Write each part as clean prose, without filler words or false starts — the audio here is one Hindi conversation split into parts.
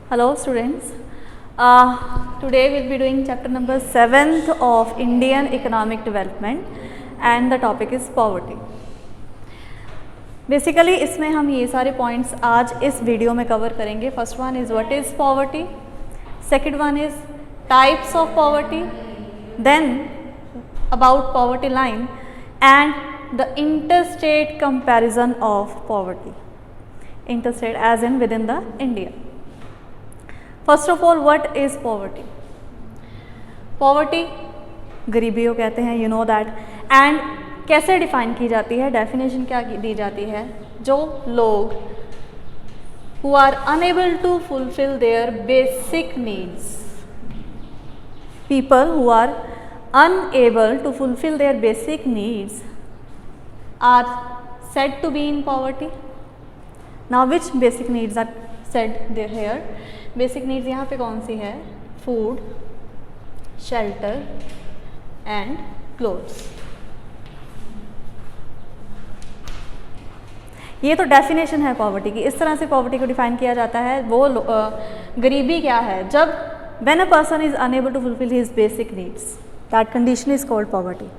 Hello students. Today we'll be doing chapter number 7th of Indian Economic Development and the topic is poverty. Basically इसमें हम ये सारे points आज इस वीडियो में कवर करेंगे. First one is what is poverty, second one is types of poverty, then about poverty line and the interstate comparison of poverty. Interstate as in within the India. First of all, what is poverty? Poverty गरीबी को कहते हैं, you know that. And कैसे डिफाइन की जाती है, डेफिनेशन क्या दी जाती है? जो लोग who are unable to fulfill their basic needs, people who are unable to fulfill their basic needs are said to be in poverty. Now which basic needs are said there here? Basic needs यहाँ पे कौन सी है? Food, shelter and clothes. ये तो डेफिनेशन है पॉवर्टी की. इस तरह से पॉवर्टी को डिफाइन किया जाता है. वो गरीबी क्या है? जब when a person is unable to fulfil his basic needs, that condition is called poverty.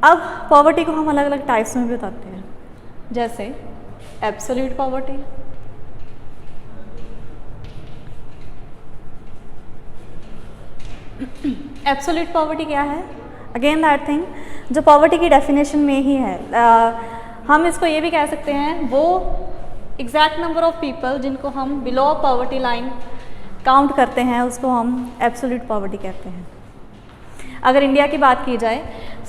अब पॉवर्टी को हम अलग अलग टाइप्स में भी बताते हैं, जैसे एब्सोल्यूट पॉवर्टी, एब्सोल्यूट पॉवर्टी क्या है? अगेन दैट थिंग जो पॉवर्टी की डेफिनेशन में ही है. हम इसको ये भी कह सकते हैं, वो एग्जैक्ट नंबर ऑफ पीपल जिनको हम बिलो पॉवर्टी लाइन काउंट करते हैं उसको हम एब्सोल्यूट पॉवर्टी कहते हैं. अगर इंडिया की बात की जाए,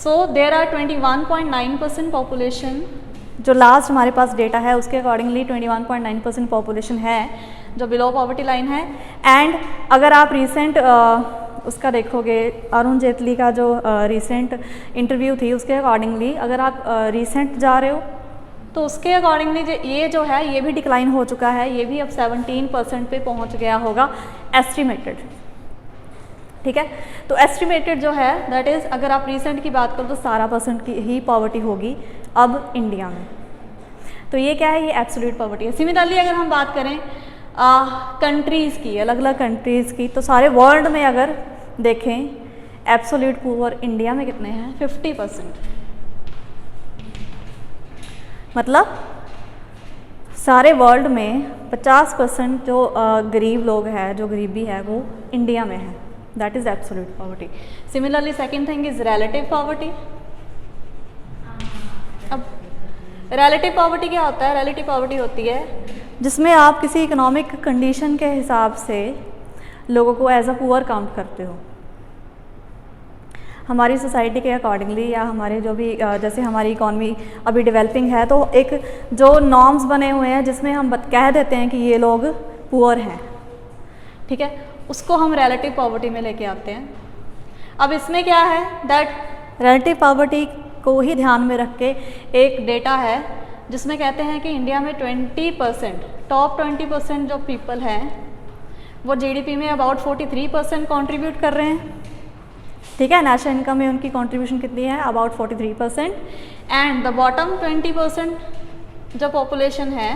सो देयर आर 21.9% पॉपुलेशन. जो लास्ट हमारे पास डेटा है उसके अकॉर्डिंगली 21.9% पॉपुलेशन है जो बिलो पॉवर्टी लाइन है. एंड अगर आप रिसेंट उसका देखोगे, अरुण जेटली का जो रिसेंट इंटरव्यू थी उसके अकॉर्डिंगली, अगर आप रिसेंट जा रहे हो तो उसके अकॉर्डिंगली ये जो है ये भी डिक्लाइन हो चुका है. ये भी अब 17% पे पहुंच गया होगा एस्टिमेटेड. ठीक है, तो एस्टिमेटेड जो है दैट इज़, अगर आप रिसेंट की बात करो तो 17% की ही पॉवर्टी होगी अब इंडिया में. तो ये क्या है? ये एब्सोल्यूट पॉवर्टी है. सिमिलरली अगर हम बात करें कंट्रीज़ की, अलग अलग कंट्रीज़ की, तो सारे वर्ल्ड में अगर देखें एब्सोल्यूट पुअर इंडिया में कितने हैं? 50%. मतलब सारे वर्ल्ड में 50% जो गरीब लोग हैं, जो गरीबी है वो इंडिया में है. That is absolute poverty. Similarly second thing is relative poverty. अब रिलेटिव पॉवर्टी क्या होता है? रिलेटिव पॉवर्टी होती है जिसमें आप किसी इकोनॉमिक कंडीशन के हिसाब से लोगों को एज अ पुअर काउंट करते हो. हमारी सोसाइटी के अकॉर्डिंगली या हमारे जो भी जैसे हमारी इकॉनमी अभी डेवलपिंग है, तो एक जो नॉर्म्स बने हुए हैं जिसमें हम कह देते हैं कि ये लोग पुअर हैं. ठीक है, उसको हम रिलेटिव पॉवर्टी में लेके आते हैं. अब इसमें क्या है? दैट रिलेटिव पॉवर्टी को ही ध्यान में रख के एक डेटा है जिसमें कहते हैं कि इंडिया में 20%, टॉप 20% जो पीपल हैं वो जीडीपी में अबाउट 43% कंट्रीब्यूट कर रहे हैं. ठीक है, नेशनल इनकम में उनकी कंट्रीब्यूशन कितनी है? अबाउट 43%. एंड द बॉटम 20% जो पॉपुलेशन है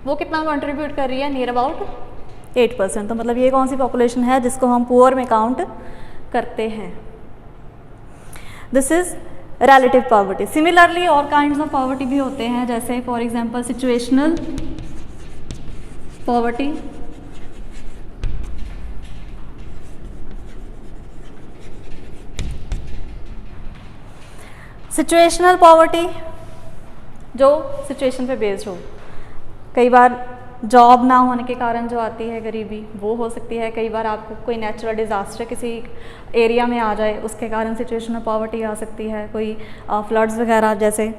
वो कितना कंट्रीब्यूट कर रही है? Near about 8%. तो मतलब ये कौन सी पॉपुलेशन है जिसको हम पुअर में काउंट करते हैं? This is relative poverty. Similarly और काइंड्स ऑफ पॉवर्टी भी होते हैं, जैसे for example situational poverty, situational poverty जो सिचुएशन पे बेस्ड हो. कई बार जॉब ना होने के कारण जो आती है गरीबी वो हो सकती है. कई बार आपको कोई नेचुरल डिज़ास्टर किसी एरिया में आ जाए उसके कारण सिचुएशनल पॉवर्टी आ सकती है. कोई फ्लड्स वगैरह जैसे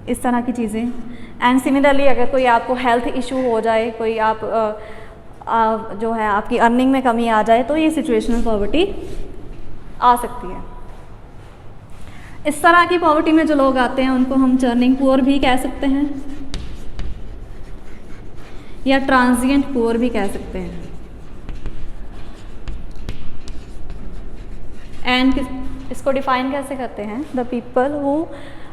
इस तरह की चीज़ें. एंड सिमिलरली अगर कोई आपको हेल्थ इशू हो जाए, कोई आप जो है आपकी अर्निंग में कमी आ जाए, तो ये सिचुएशनल पॉवर्टी आ सकती है. इस तरह की पॉवर्टी में जो लोग आते हैं उनको हम चर्निंग पुअर भी कह सकते हैं या ट्रांजिएंट पुअर भी कह सकते हैं. एंड इसको डिफाइन कैसे करते हैं? The people who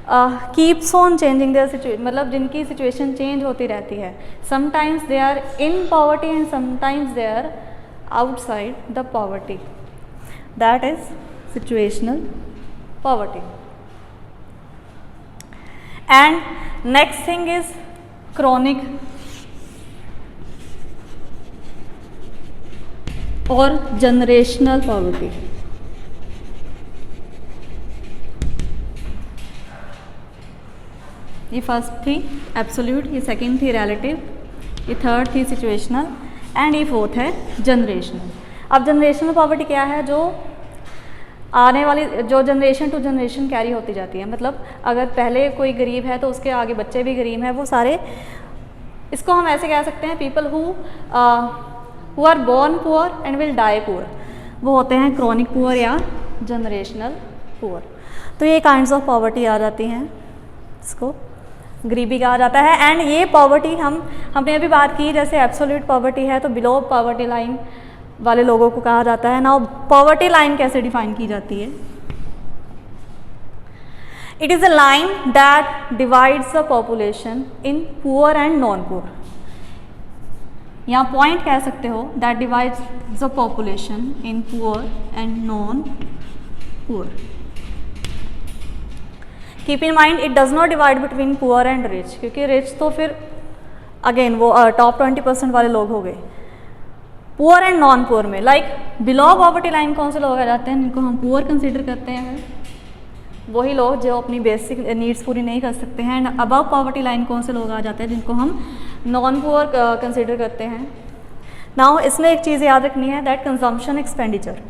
keeps on changing their situation, मतलब जिनकी सिचुएशन चेंज होती रहती है. Sometimes they are in poverty and sometimes they are outside the poverty. That is situational poverty. And next thing is chronic और जनरेशनल पॉवर्टी. ये फर्स्ट थी एब्सोल्यूट, ये सेकंड थी रिलेटिव, ये थर्ड थी सिचुएशनल एंड ये फोर्थ है जनरेशनल. अब जनरेशनल पॉवर्टी क्या है? जो आने वाली, जो जनरेशन टू जनरेशन कैरी होती जाती है. मतलब अगर पहले कोई गरीब है तो उसके आगे बच्चे भी गरीब हैं, वो सारे, इसको हम ऐसे कह सकते हैं people who are born poor and will die poor, वो होते हैं क्रॉनिक पुअर या जनरेशनल पुअर. तो ये काइंड्स ऑफ पॉवर्टी आ जाती हैं, इसको गरीबी कहा जाता है. एंड ये पॉवर्टी हमने अभी बात की, जैसे एब्सोल्यूट पॉवर्टी है तो बिलो पॉवर्टी लाइन वाले लोगों को कहा जाता है. नाउ पॉवर्टी लाइन कैसे डिफाइन की जाती है? It is a line that divides the population in poor and non poor. यहाँ पॉइंट कह सकते हो, that divides the population in poor and non poor. Keep in mind it does not divide between poor and rich, क्योंकि रिच तो फिर अगेन वो टॉप 20% वाले लोग हो गए. पुअर एंड नॉन पुअर में लाइक बिलो पॉवर्टी लाइन कौन से लोग आ जाते हैं, जिनको हम पुअर कंसिडर करते हैं? वही लोग जो अपनी बेसिक नीड्स पूरी नहीं कर सकते हैं. एंड अबव पॉवर्टी लाइन कौन से लोग आ जाते हैं, जिनको हम नॉन पुअर कंसिडर करते हैं. नाउ इसमें एक चीज़ याद रखनी है, that consumption expenditure.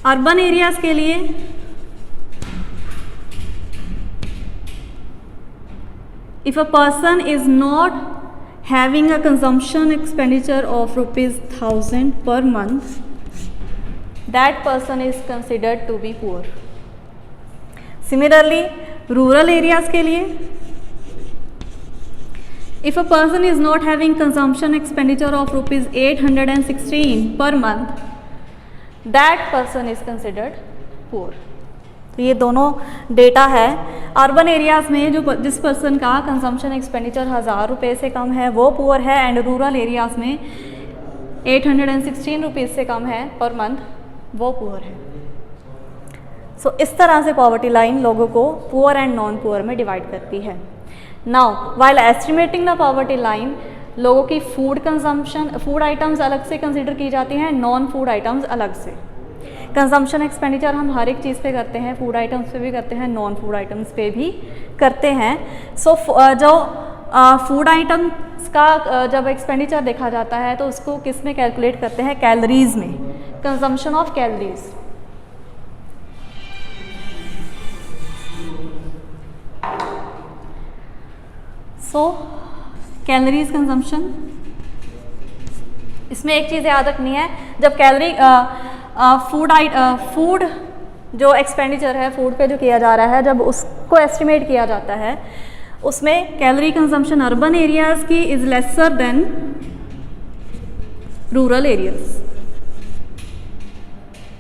Urban areas के लिए if a person is not having a consumption expenditure of ₹1000 per month, that person is considered to be poor. Similarly, rural areas के लिए if a person is not having consumption expenditure of ₹816 per month, that person is considered poor. तो ये दोनों डेटा है. अर्बन एरियाज़ में जो जिस पर्सन का कंजम्पशन एक्सपेंडिचर 1000 रुपये से कम है वो पुअर है, एंड रूरल एरियाज़ में 816 रुपीज़ से कम है पर मंथ, वो पुअर है. सो इस तरह से पॉवर्टी लाइन लोगों को पुअर एंड नॉन पुअर में डिवाइड करती है. Now while estimating the poverty line, लोगों की फूड कंजम्पशन, फूड आइटम्स अलग से कंसिडर की जाती हैं, नॉन फूड आइटम्स अलग से. कंजम्पशन एक्सपेंडिचर हम हर एक चीज़ पे करते हैं, फूड आइटम्स पे भी करते हैं, नॉन फूड आइटम्स पे भी करते हैं. सो जो फूड आइटम्स का जब एक्सपेंडिचर देखा जाता है तो उसको किस में कैलकुलेट करते हैं? कैलोरीज में, consumption of calories. So calories consumption, इसमें एक चीज़ याद रखनी है, जब कैलोरी फूड जो एक्सपेंडिचर है फूड पे जो किया जा रहा है, जब उसको एस्टिमेट किया जाता है उसमें कैलोरी कंजम्पशन अर्बन एरियाज़ की is lesser than rural areas.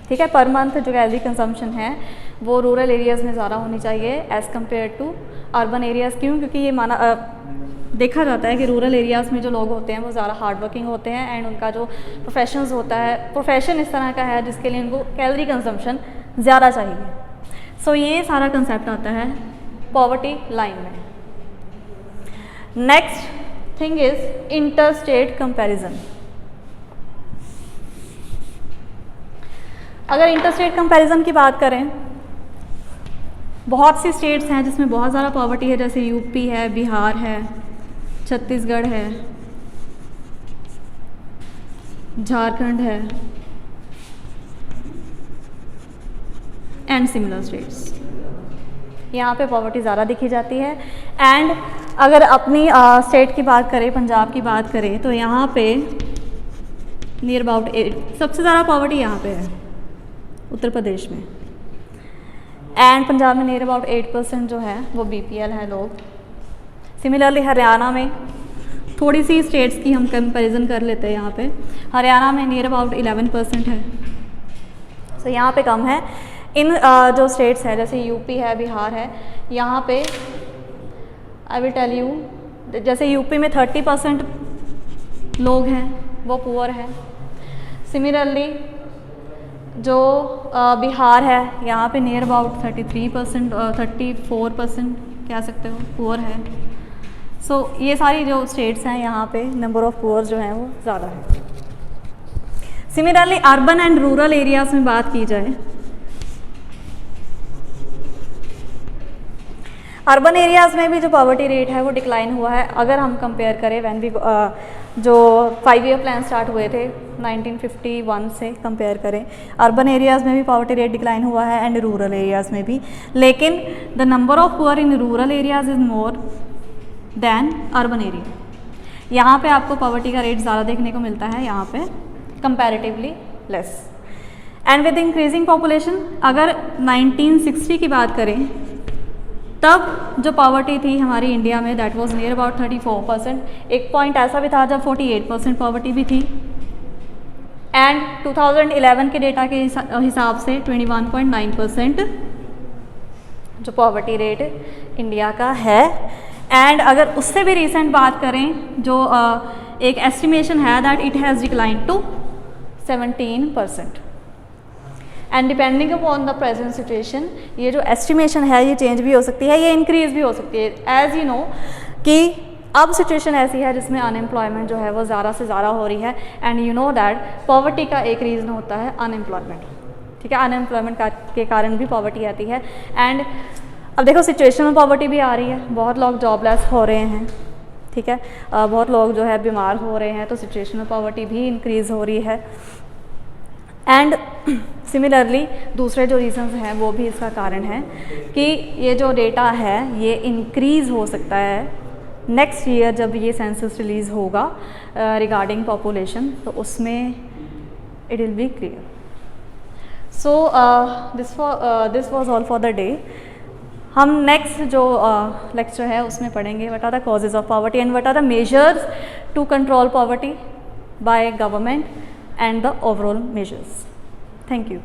ठीक है, पर मंथ जो कैलोरी कंजम्पशन है वो रूरल एरियाज़ में ज़्यादा होनी चाहिए as compared to urban areas. क्यों? क्योंकि ये देखा जाता है कि रूरल एरियाज़ में जो लोग होते हैं वो ज़्यादा हार्ड वर्किंग होते हैं, एंड उनका जो प्रोफेशंस होता है, प्रोफेशन इस तरह का है जिसके लिए उनको कैलोरी कंजम्पशन ज़्यादा चाहिए. सो ये सारा कंसेप्ट आता है पॉवर्टी लाइन में. Next thing is inter state comparison. अगर इंटर स्टेट कंपैरिजन की बात करें, बहुत सी स्टेट्स हैं जिसमें बहुत ज़्यादा पॉवर्टी है, जैसे यूपी है, बिहार है, छत्तीसगढ़ है, झारखंड है, एंड सिमिलर स्टेट्स. यहाँ पे पॉवर्टी ज़्यादा दिखी जाती है. एंड अगर अपनी स्टेट की बात करें, पंजाब की बात करें, तो यहाँ पे नियर अबाउट सबसे ज़्यादा पॉवर्टी यहाँ पे है उत्तर प्रदेश में. एंड पंजाब में नियर अबाउट 8% जो है वो BPL है लोग. सिमिलरली हरियाणा में, थोड़ी सी स्टेट्स की हम कंपैरिजन कर लेते हैं. यहाँ पे हरियाणा में नियर अबाउट 11% है. सो यहाँ पे कम है. इन जो स्टेट्स है जैसे यूपी है, बिहार है, यहाँ पे आई विल टेल यू, जैसे यूपी में 30% लोग हैं वो पुअर हैं। सिमिलरली जो बिहार है यहाँ पे नियर अबाउट 33% 34% कह सकते हो पुअर है। सो ये सारी जो स्टेट्स हैं यहाँ पे नंबर ऑफ़ पुअर जो हैं वो ज़्यादा है। Similarly urban and rural areas में बात की जाए, अर्बन एरियाज़ में भी जो पॉवर्टी रेट है वो डिक्लाइन हुआ है। अगर हम कंपेयर करें व्हेन वी जो 5 ईयर प्लान स्टार्ट हुए थे 1951 से कंपेयर करें, अर्बन एरियाज़ में भी पॉवर्टी रेट डिक्लाइन हुआ है एंड रूरल एरियाज़ में भी, लेकिन the number of poor in rural areas is more than urban area. यहाँ पे आपको पॉवर्टी का रेट ज़्यादा देखने को मिलता है, यहाँ पे comparatively less. And with increasing population, अगर 1960 की बात करें तब जो पॉवर्टी थी हमारी इंडिया में दैट वाज नियर अबाउट 34%। एक पॉइंट ऐसा भी था जब 48% पॉवर्टी भी थी। एंड 2011 के डेटा के हिसाब से 21.9% जो पॉवर्टी रेट इंडिया का है। एंड अगर उससे भी रिसेंट बात करें जो एक एस्टिमेशन है that it has decline to 17%। And depending upon the present situation, ये जो एस्टिमेशन है ये चेंज भी हो सकती है, ये इंक्रीज़ भी हो सकती है। एज़ यू नो कि अब सिचुएशन ऐसी है जिसमें अनएम्प्लॉयमेंट जो है वो ज़्यादा से ज़्यादा हो रही है। And you know that poverty का एक रीज़न होता है अनएम्प्लॉयमेंट, ठीक है। अनएम्प्लॉयमेंट के कारण भी पॉवर्टी आती है। एंड अब देखो सिचुएशनल पॉवर्टी भी आ रही है, बहुत लोग जॉबलेस हो रहे हैं, ठीक है, बहुत लोग जो है बीमार हो रहे हैं, तो सिचुएशनल पॉवर्टी भी इंक्रीज़ हो रही है। एंड सिमिलरली दूसरे जो रीजंस हैं वो भी इसका कारण है कि ये जो डेटा है ये इंक्रीज़ हो सकता है नेक्स्ट ईयर जब ये सेंसस रिलीज़ होगा रिगार्डिंग पॉपुलेशन, तो उसमें it will be clear. So this was all for the day. हम नेक्स्ट जो लेक्चर है उसमें पढ़ेंगे what are the causes of poverty and what are the measures to control poverty by government and the overall measures. Thank you.